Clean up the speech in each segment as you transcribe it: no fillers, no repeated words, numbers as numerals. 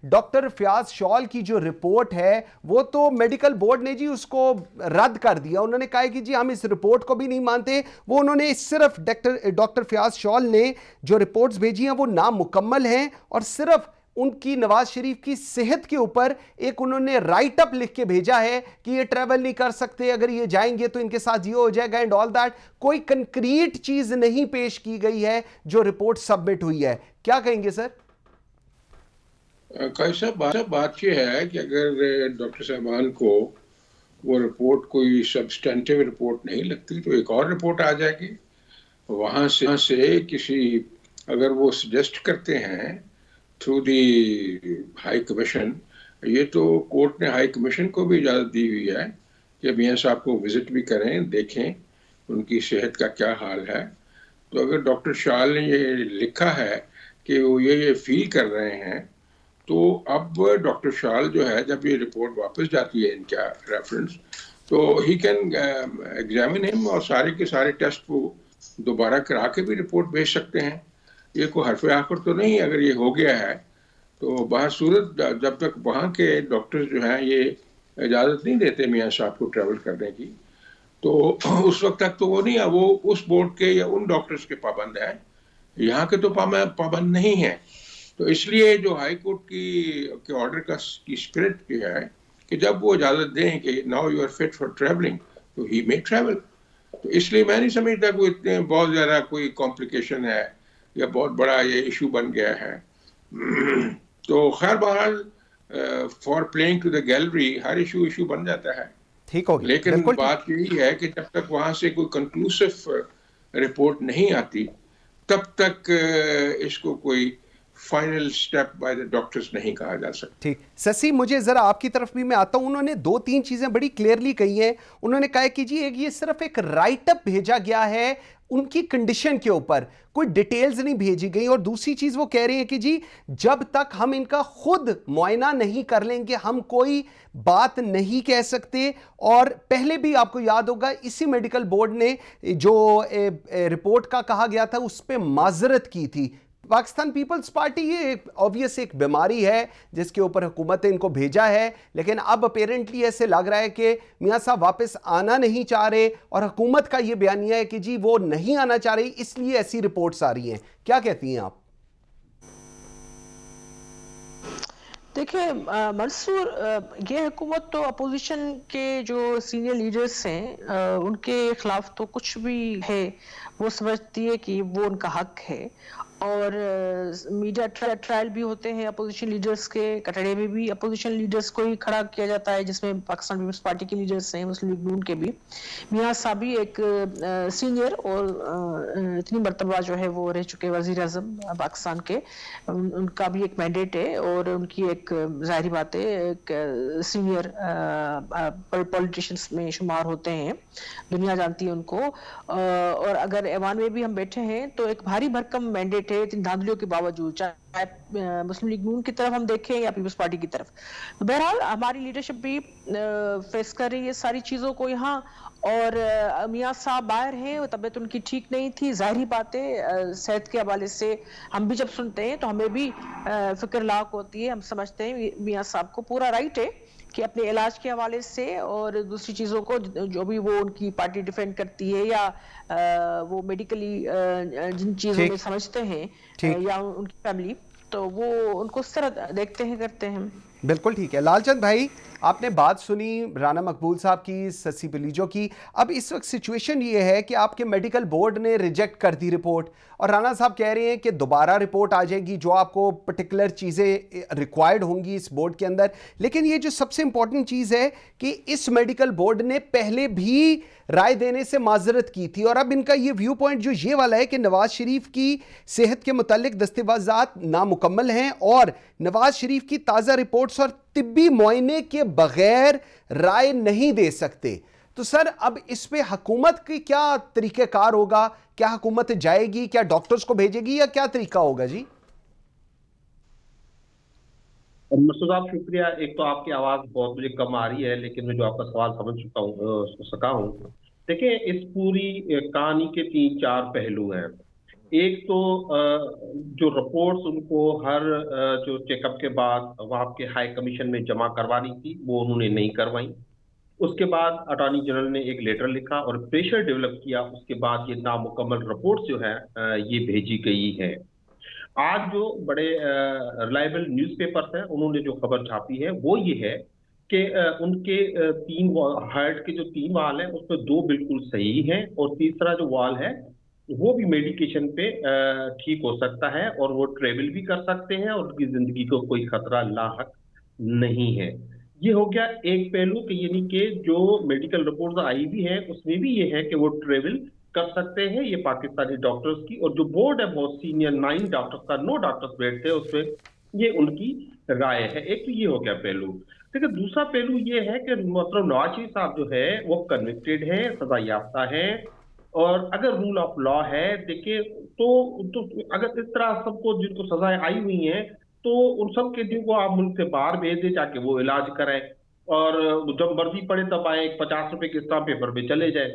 Doctor Fayyaz شال کی جو رپورٹ ہے وہ تو میڈیکل بورڈ نے جی اس کو رد کر دیا. انہوں نے کہا کہ جی ہم اس رپورٹ کو بھی نہیں مانتے. وہ انہوں نے صرف ڈاکٹر فیاض شال نے جو رپورٹس بھیجی ہیں وہ نامکمل ہیں, اور صرف ان کی نواز شریف کی صحت کے اوپر ایک انہوں نے رائٹ اپ لکھ کے بھیجا ہے کہ یہ ٹریول نہیں کر سکتے, اگر یہ جائیں گے تو ان کے ساتھ یہ ہو جائے گا اینڈ آل دیٹ. کوئی کنکریٹ چیز نہیں پیش کی گئی ہے جو رپورٹ سبمٹ ہوئی ہے. کیا کہیں گے سر؟ قائد صاحب بات یہ ہے کہ اگر ڈاکٹر صاحبان کو وہ رپورٹ کوئی سبسٹینٹیو رپورٹ نہیں لگتی تو ایک اور رپورٹ آ جائے گی. وہاں سے کسی اگر وہ سجیسٹ کرتے ہیں تھرو دی ہائی کمیشن, یہ تو کورٹ نے ہائی کمیشن کو بھی اجازت دی ہوئی ہے کہ میاں صاحب کو وزٹ بھی کریں, دیکھیں ان کی صحت کا کیا حال ہے. تو اگر ڈاکٹر شال نے یہ لکھا ہے کہ وہ یہ فیل کر رہے ہیں, تو اب ڈاکٹر شال جو ہے جب یہ رپورٹ واپس جاتی ہے ان کا ریفرنس, تو ہی کین ایگزامن ہم اور سارے کے سارے ٹیسٹ کو دوبارہ کرا کے بھی رپورٹ بھیج سکتے ہیں. یہ کوئی حرف آخر تو نہیں. اگر یہ ہو گیا ہے تو بصورت جب تک وہاں کے ڈاکٹر جو ہیں یہ اجازت نہیں دیتے میاں صاحب کو ٹریول کرنے کی, تو اس وقت تک تو وہ نہیں ہے, وہ اس بورڈ کے یا ان ڈاکٹرز کے پابند ہیں, یہاں کے تو پابند نہیں ہیں. تو اس لیے جو ہائی کورٹ کی آرڈر کی اسپرٹ جو ہے کہ جب وہ اجازت دیں کہ now you are fit for travelling تو ہی میں ٹریول. تو اس لیے میں نہیں سمجھتا کوئی اتنے بہت زیادہ کوئی کمپلیکیشن ہے یا بہت بڑا یہ ایشو بن گیا ہے. تو خیر بہرحال for playing to the gallery ہر ایشو بن جاتا ہے. ٹھیک ہوگی, لیکن بات یہی ہے کہ جب تک وہاں سے کوئی کنکلوسو رپورٹ نہیں آتی تب تک اس کو کوئی final step by the doctors نہیں کہا جا سکتا. ٹھیک. سسی مجھے ذرا آپ کی طرف بھی میں آتا ہوں. انہوں نے 2-3 چیزیں بڑی کلیئرلی کہی ہیں. انہوں نے کہا کہ جی یہ صرف ایک رائٹ اپ بھیجا گیا ہے ان کی کنڈیشن کے اوپر, کوئی ڈیٹیلز نہیں بھیجی گئی. اور دوسری چیز وہ کہہ رہے ہیں کہ جی جب تک ہم ان کا خود معائنہ نہیں کر لیں گے ہم کوئی بات نہیں کہہ سکتے. اور پہلے بھی آپ کو یاد ہوگا اسی میڈیکل بورڈ نے جو رپورٹ کا کہا گیا تھا اس پہ معذرت کی تھی. پاکستان پیپلز پارٹی یہ obvious ایک بیماری ہے جس کے اوپر حکومت نے ان کو بھیجا ہے, لیکن اب اپیرنٹلی ایسے لگ رہا ہے کہ میاں صاحب واپس آنا نہیں چاہ رہے, اور حکومت کا یہ بیانیہ ہے کہ جی وہ نہیں آنا چاہ رہی, اس لیے ایسی رپورٹس آ رہی ہیں. کیا کہتی ہیں آپ؟ دیکھیں منصور, یہ حکومت تو اپوزیشن کے جو سینئر لیڈرز ہیں ان کے خلاف تو کچھ بھی ہے وہ سمجھتی ہے کہ وہ ان کا حق ہے. اور میڈیا ٹرائل بھی ہوتے ہیں اپوزیشن لیڈرز کے, کٹڑے میں بھی اپوزیشن لیڈرز کو ہی کھڑا کیا جاتا ہے جس میں پاکستان پیپلز پارٹی کے لیڈرز ہیں, مسلم لیگ نون کے بھی. میاں صاحب بھی ایک سینئر اور اتنی مرتبہ جو ہے وہ رہ چکے وزیر اعظم پاکستان کے, ان کا بھی ایک مینڈیٹ ہے اور ان کی ایک ظاہری بات ہے ایک سینئر پولیٹیشینس میں شمار ہوتے ہیں, دنیا جانتی ہے ان کو. اور اگر ایوان میں بھی ہم بیٹھے ہیں تو ایک بھاری بھرکم مینڈیٹ ہے اتنی دھاندلیوں کے باوجود, چاہے مسلم لیگ نون کی طرف ہم دیکھیں یا پیپلز پارٹی کی طرف. بہرحال ہماری لیڈرشپ بھی فیس کر رہی ہے ساری چیزوں کو یہاں. اور میاں صاحب باہر ہیں, طبیعت ان کی ٹھیک نہیں تھی, ظاہری بات ہے صحت کے حوالے سے ہم بھی جب سنتے ہیں تو ہمیں بھی فکر لاحق ہوتی ہے. ہم سمجھتے ہیں میاں صاحب کو پورا رائٹ ہے کہ اپنے علاج کے حوالے سے اور دوسری چیزوں کو جو بھی وہ ان کی پارٹی ڈیفینڈ کرتی ہے یا وہ میڈیکلی جن چیزوں میں سمجھتے ہیں یا ان کی فیملی, تو وہ ان کو اس طرح دیکھتے ہیں کرتے ہیں. بالکل ٹھیک ہے. لال چند بھائی آپ نے بات سنی رانا مقبول صاحب کی, سسی بلیجو کی. اب اس وقت سچویشن یہ ہے کہ آپ کے میڈیکل بورڈ نے ریجیکٹ کر دی رپورٹ, اور رانا صاحب کہہ رہے ہیں کہ دوبارہ رپورٹ آ جائے گی جو آپ کو پرٹیکولر چیزیں ریکوائرڈ ہوں گی اس بورڈ کے اندر. لیکن یہ جو سب سے امپورٹنٹ چیز ہے کہ اس میڈیکل بورڈ نے پہلے بھی رائے دینے سے معذرت کی تھی, اور اب ان کا یہ ویو پوائنٹ جو یہ والا ہے کہ نواز شریف کی صحت کے متعلق دستاویزات نامکمل ہیں اور نواز شریف کی تازہ رپورٹس اور طبی معائنے کے بغیر رائے نہیں دے سکتے. تو سر اب اس پہ حکومت کی کیا طریقہ کار ہوگا؟ کیا حکومت جائے گی, کیا ڈاکٹرز کو بھیجے گی, یا کیا طریقہ ہوگا جی؟ مسعود صاحب شکریہ. ایک تو آپ کی آواز بہت مجھے کم آ رہی ہے, لیکن میں جو آپ کا سوال سمجھ سکا ہوں. دیکھیں اس پوری کہانی کے 3-4 پہلو ہیں. ایک تو جو رپورٹس ان کو ہر جو چیک اپ کے بعد وہاں کے ہائی کمیشن میں جمع کروانی تھی وہ انہوں نے نہیں کروائیں. اس کے بعد اٹارنی جنرل نے ایک لیٹر لکھا اور پریشر ڈیولپ کیا. اس کے بعد یہ نامکمل رپورٹ جو ہے یہ بھیجی گئی ہے. آج جو بڑے ریلائبل نیوز پیپرز ہیں انہوں نے جو خبر چھاپی ہے وہ یہ ہے کہ ان کے 3 ہارٹ کے جو 3 وال ہیں اس میں 2 بالکل صحیح ہیں اور تیسرا جو وال ہے وہ بھی میڈیکیشن پہ ٹھیک ہو سکتا ہے اور وہ ٹریول بھی کر سکتے ہیں اور ان کی زندگی کو کوئی خطرہ لاحق نہیں ہے. یہ ہو گیا ایک پہلو کہ یعنی کہ جو میڈیکل رپورٹس آئی بھی ہیں اس میں بھی یہ ہے کہ وہ ٹریول کر سکتے ہیں. یہ پاکستانی ڈاکٹرز کی اور جو بورڈ ہے بہت سینئر 9 ڈاکٹرز کا 9 ڈاکٹرز بیٹھتے ہیں اس پہ یہ ان کی رائے ہے. ایک تو یہ ہو گیا پہلو. لیکن دوسرا پہلو یہ ہے کہ محترم نواز شریف صاحب جو ہے وہ کنوکٹڈ ہیں, سزا یافتہ ہیں اور اگر رول آف لا ہے دیکھیں تو اگر اس طرح سب کو جن کو سزائیں آئی ہوئی ہیں تو ان سب کے دن کو آپ ملک سے باہر بھیج دیں تاکہ وہ علاج کرائیں اور جب مرضی پڑے تب آئے 50 روپے کے اسٹامپ پیپر پہ چلے جائے.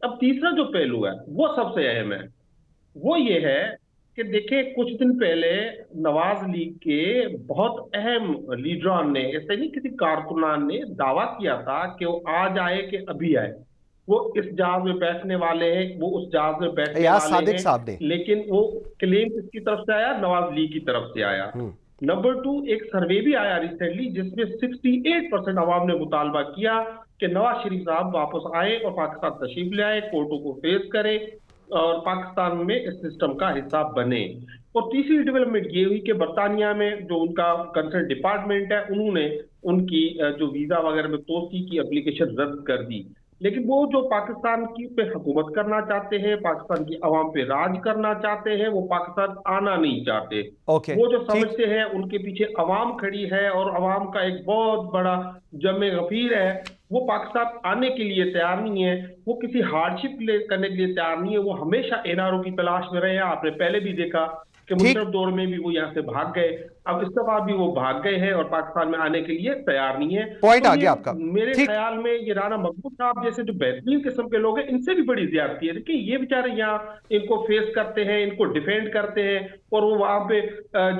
اب تیسرا جو پہلو ہے وہ سب سے اہم ہے, وہ یہ ہے کہ دیکھیں کچھ دن پہلے نواز لیگ کے بہت اہم لیڈران نے, ایسے نہیں کسی کارکنان نے دعویٰ کیا تھا کہ وہ آج آئے کہ ابھی آئے. وہ اس جہاز میں بیٹھنے والے ہیں, وہ اس جہاز میں بیٹھنے والے ہیں, لیکن وہ کلیم کس کی طرف سے آیا؟ نواز لیگ کی طرف سے آیا. نمبر 2 ایک سروے بھی آیا ریسنٹلی جس میں 68% عوام نے مطالبہ کیا کہ نواز شریف صاحب واپس آئے اور پاکستان تشریف لے آئے, کورٹوں کو فیس کرے اور پاکستان میں اس سسٹم کا حصہ بنے. اور تیسری ڈیولپمنٹ یہ ہوئی کہ برطانیہ میں جو ان کا کنسرن ڈپارٹمنٹ ہے انہوں نے ان کی جو ویزا وغیرہ میں توسیع کی اپلیکیشن رد کر دی. لیکن وہ جو پاکستان کی پہ حکومت کرنا چاہتے ہیں, پاکستان کی عوام پہ راج کرنا چاہتے ہیں, وہ پاکستان آنا نہیں چاہتے. وہ جو سمجھتے ہیں ان کے پیچھے عوام کھڑی ہے اور عوام کا ایک بہت بڑا جمع غفیر ہے, وہ پاکستان آنے کے لیے تیار نہیں ہے, وہ کسی ہارڈشپ کرنے کے لیے تیار نہیں ہے. وہ ہمیشہ NRO کی تلاش میں رہے ہیں. آپ نے پہلے بھی دیکھا کہ مشرف دور میں بھی وہ یہاں سے بھاگ گئے, اب اس دفعہ بھی وہ بھاگ گئے ہیں اور پاکستان میں آنے کے لیے تیار نہیں ہے. پوائنٹ آ گیا آپ کا. میرے خیال میں یہ رانا مقبول صاحب جیسے جو بہترین قسم کے لوگ ہیں ان سے بھی بڑی زیادتی ہے. دیکھیں یہ بیچارے یہاں ان کو فیس کرتے ہیں, ان کو ڈیفینڈ کرتے ہیں اور وہ وہاں پہ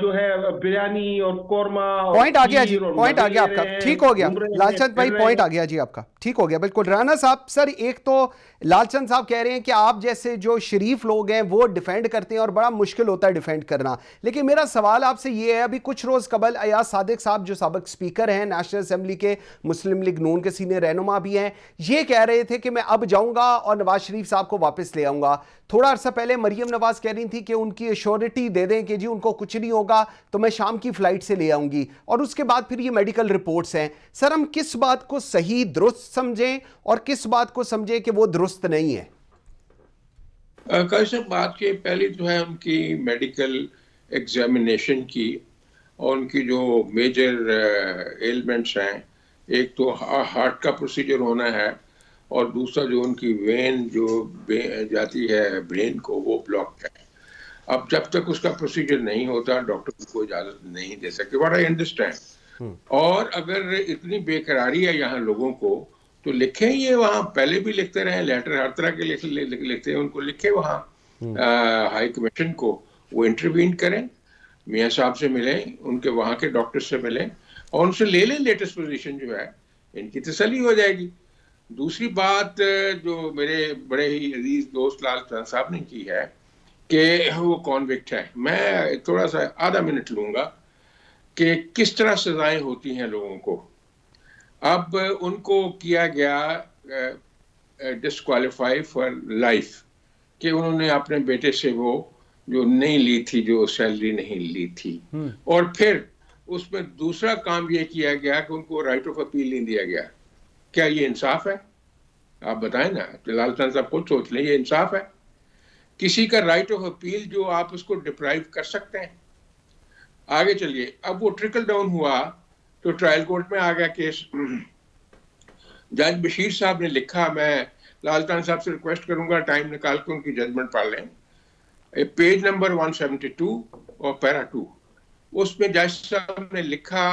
جو ہے بریانی اور قورمہ. پوائنٹ آ گیا جی, پوائنٹ آ گیا آپ کا, ٹھیک ہو گیا لال چند بھائی, پوائنٹ آ گیا جی آپ کا, ٹھیک ہو گیا بالکل. رانا صاحب سر ایک تو لال چند صاحب کہہ رہے ہیں کہ آپ جیسے جو شریف لوگ ہیں وہ ڈیفینڈ کرتے ہیں اور بڑا مشکل ہوتا ہے ڈیفینڈ کرنا, لیکن میرا سوال آپ سے یہ ہے, ابھی کچھ روز قبل ایاز صادق صاحب جو سابق سپیکر ہیں نیشنل اسمبلی کے, مسلم لیگ نون کے سینئر رہنما بھی ہیں, یہ کہہ رہے تھے کہ میں اب جاؤں گا اور نواز شریف صاحب کو واپس لے آؤں گا. تھوڑا عرصہ پہلے مریم نواز کہہ رہی تھی کہ ان کی ایشورٹی دے دیں کہ جی ان کو کچھ نہیں ہوگا تو میں شام کی فلائٹ سے لے آؤں گی, اور اس کے بعد پھر یہ میڈیکل رپورٹس ہیں. سر ہم کس بات کو صحیح درست سمجھیں اور کس بات کو سمجھیں کہ وہ درست نہیں ہے؟ کیسے بات کی پہلی تو ہے ان کی میڈیکل ایگزامینیشن کی اور ان کی جو میجر ایلمنٹس ہیں, ایک تو ہارٹ کا پروسیجر ہونا ہے اور دوسرا جو ان کی وین جو جاتی ہے برین کو وہ بلاک ہے. اب جب تک اس کا پروسیجر نہیں ہوتا ڈاکٹر کو اجازت نہیں دے سکتے, واٹ آئی انڈرسٹینڈ. اور اگر اتنی بے قراری ہے یہاں لوگوں کو تو لکھیں, یہ وہاں پہلے بھی لکھتے رہے لیٹر ہر طرح کے لکھتے ہیں, ان کو لکھے وہاں ہائی کمیشن کو, وہ انٹروین کریں, میاں صاحب سے ملیں, ان کے وہاں کے ڈاکٹر سے ملیں اور ان سے لے لیں لیٹسٹ پوزیشن جو ہے, ان کی تسلی ہو جائے گی. دوسری بات جو میرے بڑے ہی عزیز دوست لال چند صاحب نے کی ہے کہ وہ کانوکٹ ہے, میں تھوڑا سا آدھا منٹ لوں گا کہ کس طرح سزائیں ہوتی ہیں لوگوں کو. اب ان کو کیا گیا ڈسکوالیفائی فار لائف کہ انہوں نے اپنے بیٹے سے وہ جو نہیں لی تھی, جو سیلری نہیں لی تھی, اور پھر اس میں دوسرا کام یہ کیا گیا کہ ان کو رائٹ آف اپیل نہیں دیا گیا. کیا یہ انصاف ہے؟ آپ بتائیں نا, لال چند صاحب خود سوچ لیں, یہ انصاف ہے؟ کسی کا رائٹ آف اپیل جو آپ اس کو ڈپرائیو کر سکتے ہیں. آگے چلیے, اب وہ ٹرکل ڈاؤن ہوا تو ٹرائل کورٹ میں آ گیا کیس. جج بشیر صاحب نے لکھا, میں لال چند صاحب سے ریکویسٹ کروں گا ٹائم نکال کے ان کی ججمنٹ پڑھ لیں, پیج نمبر 172 اور پیرا 2. اس میں جج صاحب نے لکھا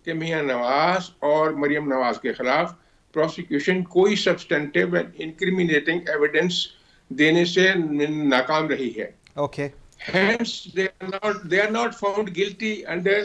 کہ میاں نواز اور مریم نواز کے خلاف پروسیکیوشن کوئی سبسٹینٹیو اینڈ انکریمینیٹنگ ایویڈنس دینے سے ناکام رہی ہے. Okay. Hence they are not found guilty under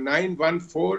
914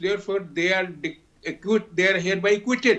therefore they are hereby acquitted,